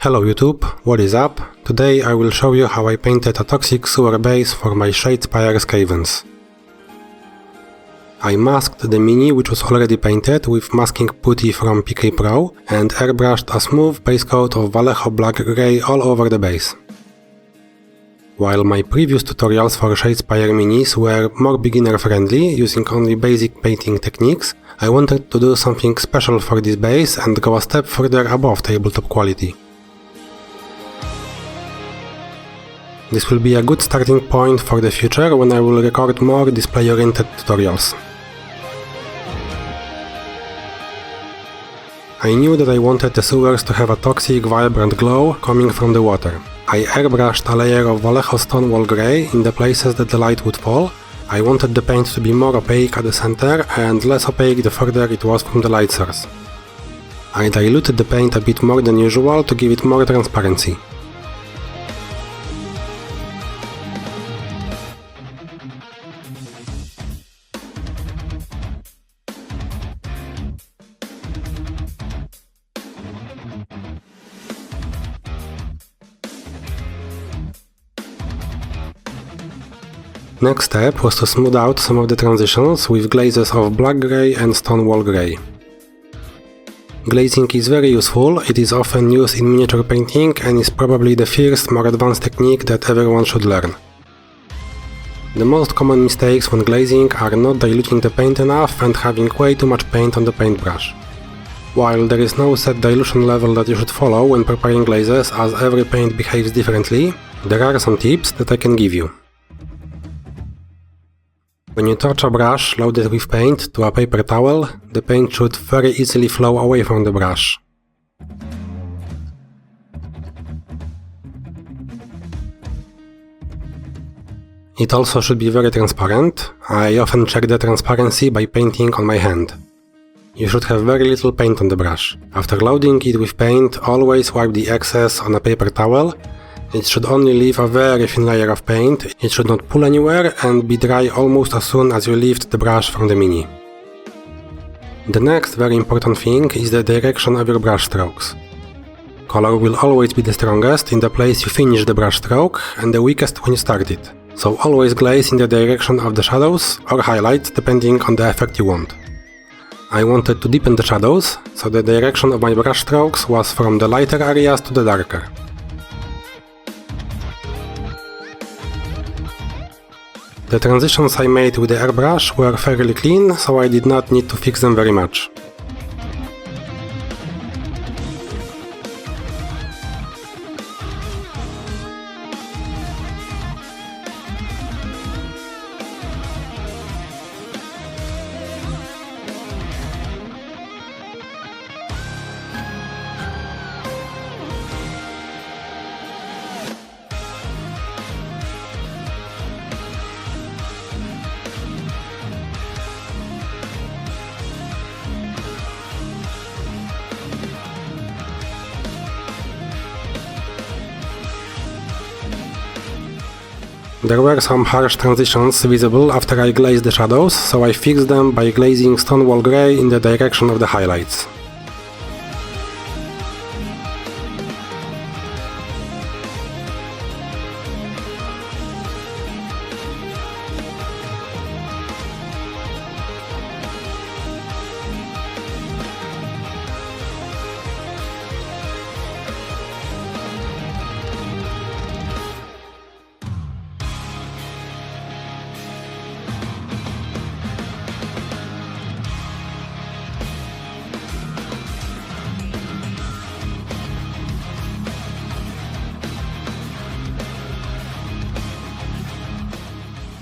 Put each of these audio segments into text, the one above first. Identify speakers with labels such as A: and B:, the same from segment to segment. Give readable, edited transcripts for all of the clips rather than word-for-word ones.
A: Hello YouTube, what is up? Today I will show you how I painted a toxic sewer base for my Shadespire Skavens. I masked the mini, which was already painted, with masking putty from PK Pro and airbrushed a smooth base coat of Vallejo black grey all over the base. While my previous tutorials for Shadespire minis were more beginner friendly, using only basic painting techniques, I wanted to do something special for this base and go a step further above tabletop quality. This will be a good starting point for the future when I will record more display-oriented tutorials. I knew that I wanted the sewers to have a toxic, vibrant glow coming from the water. I airbrushed a layer of Vallejo stone wall grey in the places that the light would fall. I wanted the paint to be more opaque at the center and less opaque the further it was from the light source. I diluted the paint a bit more than usual to give it more transparency. Next step was to smooth out some of the transitions with glazes of black grey and stone wall grey. Glazing is very useful, it is often used in miniature painting and is probably the first more advanced technique that everyone should learn. The most common mistakes when glazing are not diluting the paint enough and having way too much paint on the paintbrush. While there is no set dilution level that you should follow when preparing glazes, as every paint behaves differently, there are some tips that I can give you. When you touch a brush loaded with paint to a paper towel, the paint should very easily flow away from the brush. It also should be very transparent. I often check the transparency by painting on my hand. You should have very little paint on the brush. After loading it with paint, always wipe the excess on a paper towel. It should only leave a very thin layer of paint, it should not pull anywhere and be dry almost as soon as you lift the brush from the mini. The next very important thing is the direction of your brush strokes. Color will always be the strongest in the place you finish the brush stroke and the weakest when you start it. So always glaze in the direction of the shadows or highlights depending on the effect you want. I wanted to deepen the shadows, so the direction of my brush strokes was from the lighter areas to the darker. The transitions I made with the airbrush were fairly clean, so I did not need to fix them very much. There were some harsh transitions visible after I glazed the shadows, so I fixed them by glazing stone wall grey in the direction of the highlights.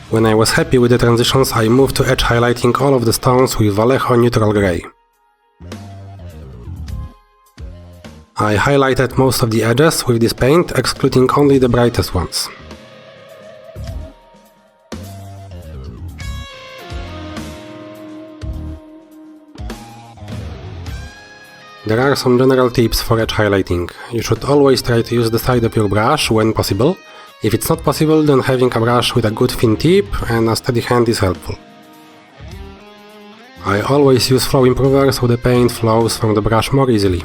A: When I was happy with the transitions, I moved to edge highlighting all of the stones with Vallejo neutral grey. I highlighted most of the edges with this paint, excluding only the brightest ones. There are some general tips for edge highlighting. You should always try to use the side of your brush when possible. If it's not possible, then having a brush with a good thin tip and a steady hand is helpful. I always use flow improver so the paint flows from the brush more easily.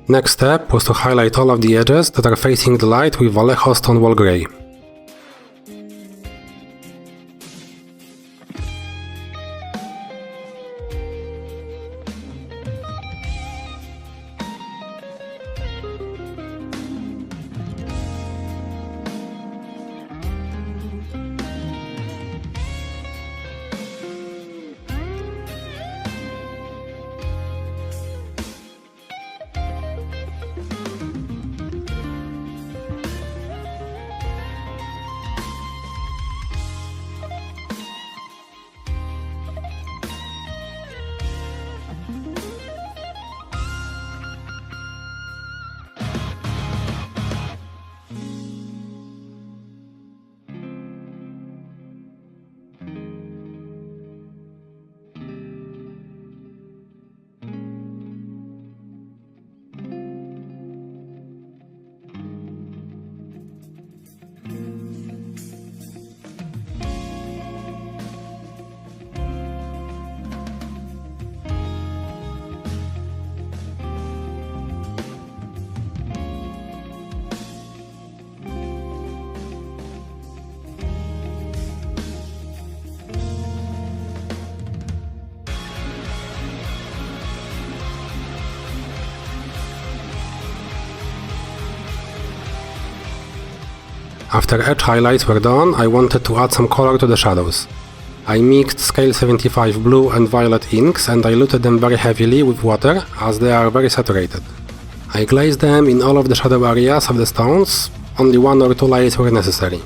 A: Next step was to highlight all of the edges that are facing the light with Vallejo Stonewall Grey. After edge highlights were done, I wanted to add some color to the shadows. I mixed scale 75 blue and violet inks and diluted them very heavily with water, as they are very saturated. I glazed them in all of the shadow areas of the stones, only 1 or 2 layers were necessary.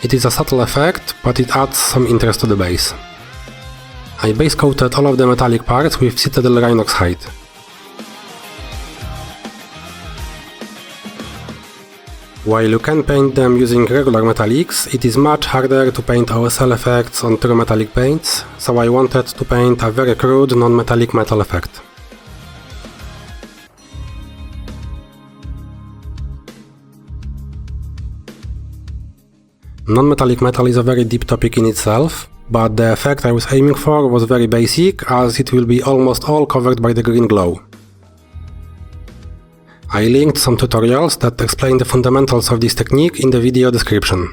A: It is a subtle effect, but it adds some interest to the base. I base coated all of the metallic parts with Citadel Rhinox hide. While you can paint them using regular metallics, it is much harder to paint OSL effects on true metallic paints, so I wanted to paint a very crude non-metallic metal effect. Non-metallic metal is a very deep topic in itself, but the effect I was aiming for was very basic, as it will be almost all covered by the green glow. I linked some tutorials that explain the fundamentals of this technique in the video description.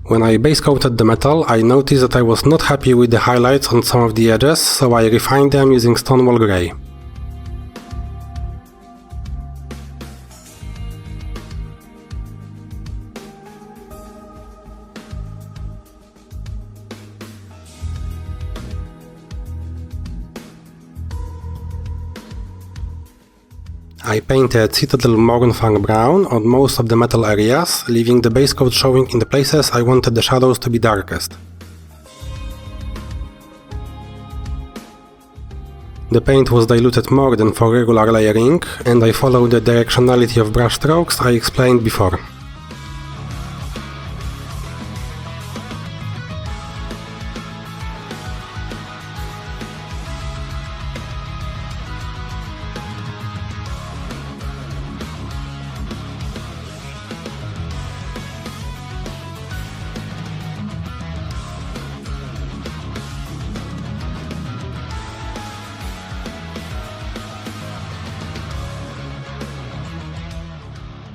A: When I base coated the metal, I noticed that I was not happy with the highlights on some of the edges, so I refined them using Stonewall Grey. I painted Citadel Mornfang Brown on most of the metal areas, leaving the base coat showing in the places I wanted the shadows to be darkest. The paint was diluted more than for regular layering, and I followed the directionality of brush strokes I explained before.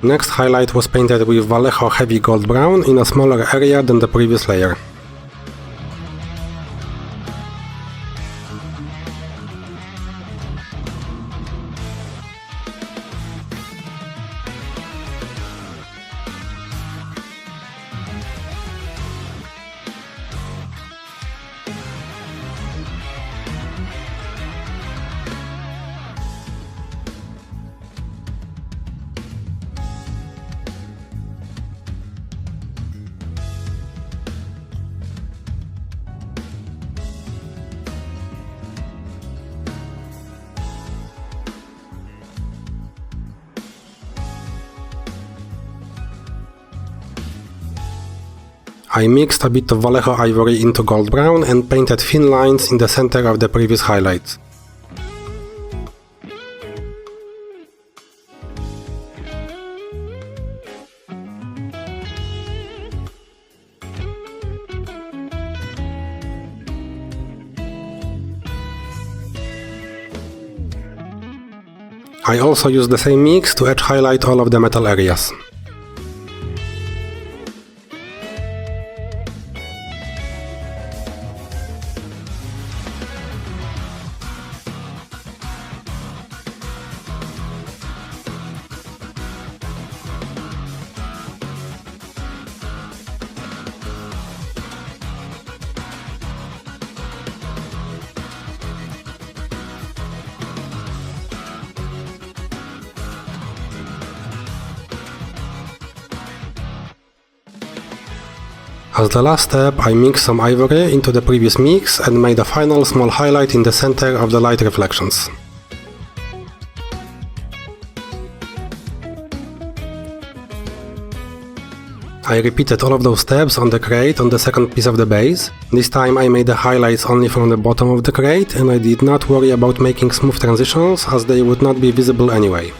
A: Next highlight was painted with Vallejo Heavy Gold Brown in a smaller area than the previous layer. I mixed a bit of Vallejo ivory into gold brown and painted thin lines in the center of the previous highlights. I also used the same mix to edge highlight all of the metal areas. As the last step, I mixed some ivory into the previous mix and made a final small highlight in the center of the light reflections. I repeated all of those steps on the crate on the second piece of the base. This time I made the highlights only from the bottom of the crate and I did not worry about making smooth transitions as they would not be visible anyway.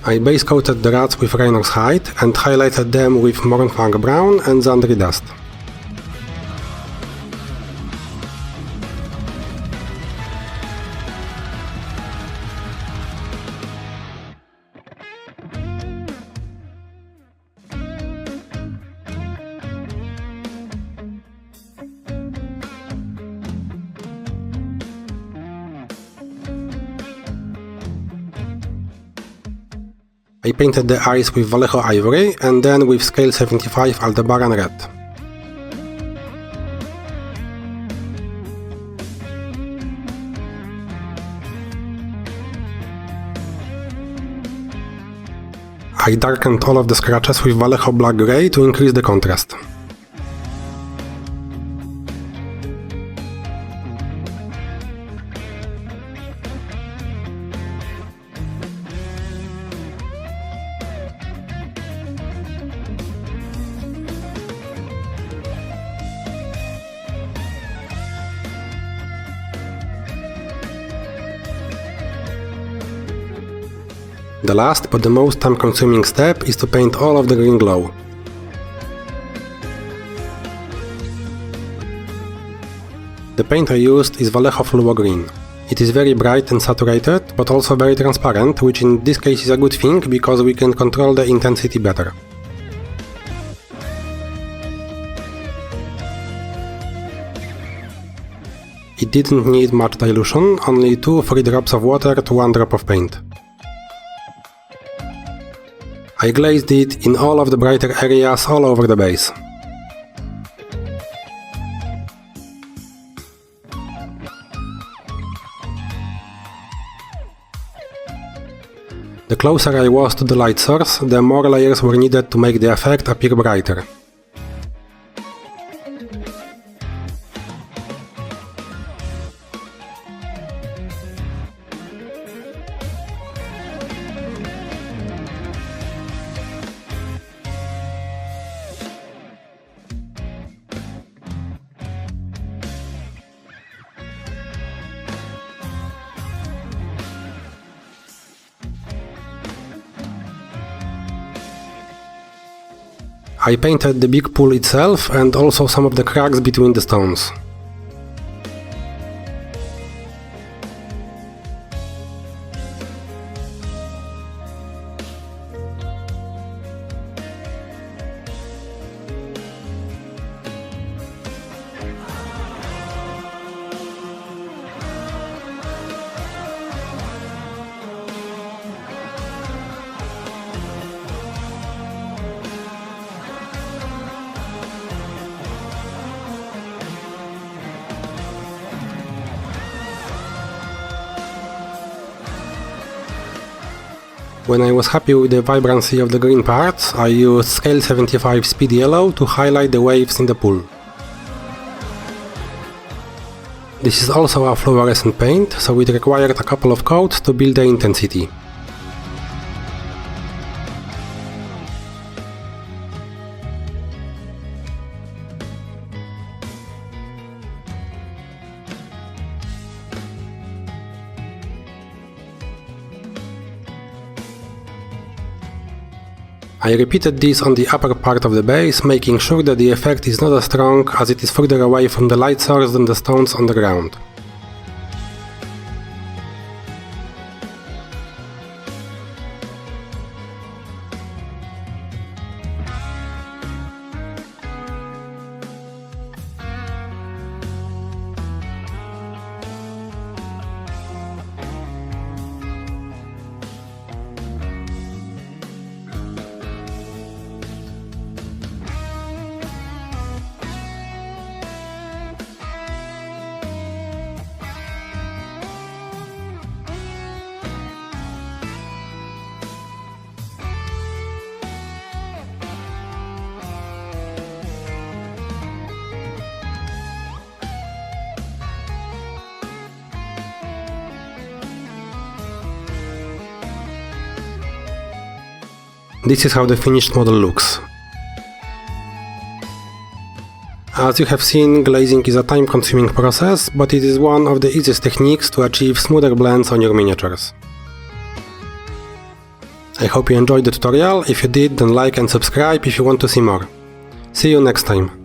A: I base coated the rats with Rhinox hide and highlighted them with Mournfang brown and Zandri dust. I painted the eyes with Vallejo ivory and then with scale 75 Aldebaran red. I darkened all of the scratches with Vallejo black grey to increase the contrast. The last but the most time-consuming step is to paint all of the green glow. The paint I used is Vallejo Fluo Green. It is very bright and saturated, but also very transparent, which in this case is a good thing because we can control the intensity better. It didn't need much dilution, only 2-3 drops of water to 1 drop of paint. I glazed it in all of the brighter areas all over the base. The closer I was to the light source, the more layers were needed to make the effect appear brighter. I painted the big pool itself and also some of the cracks between the stones. When I was happy with the vibrancy of the green parts, I used scale 75 speed yellow to highlight the waves in the pool. This is also a fluorescent paint, so it required a couple of coats to build the intensity. I repeated this on the upper part of the base, making sure that the effect is not as strong as it is further away from the light source than the stones on the ground. This is how the finished model looks. As you have seen, glazing is a time-consuming process, but it is one of the easiest techniques to achieve smoother blends on your miniatures. I hope you enjoyed the tutorial. If you did, then like and subscribe if you want to see more. See you next time.